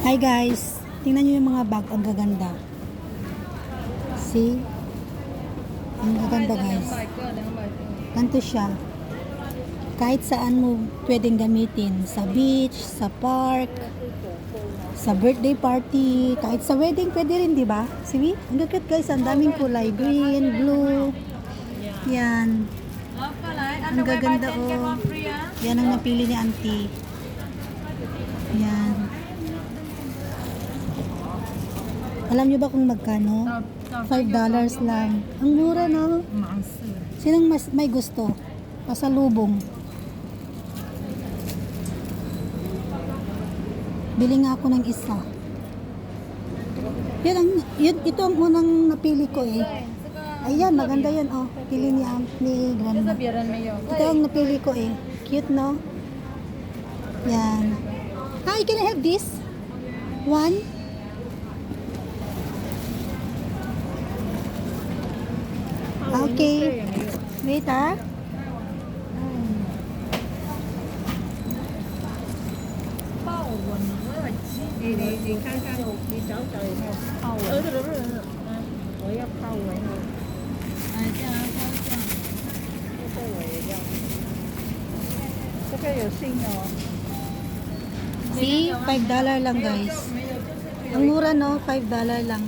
Hi guys, tingnan nyo yung mga bag, ang gaganda. See? Ang gaganda guys. Ganito siya. Kahit saan mo pwedeng gamitin. Sa beach, sa park, sa birthday party, kahit sa wedding pwede rin, di ba? See? Ang cute guys, ang daming kulay. Green, blue. Yan. Ang gaganda oh. Yan ang napili ni auntie. Yan. Alam nyo ba kung magkano? $5 lang. Ang mura, no? Sinong mas may gusto? Pasalubong. Bili nga ako ng isa. Ito ang unang napili ko eh. Ayan, maganda yan. Oh, pili ni Grandma. Ito ang napili ko eh. Cute, no? Yan. Hi, can I have this? One? Okay. Wait ah. See, $5 lang guys. Ang mura no, $5 lang.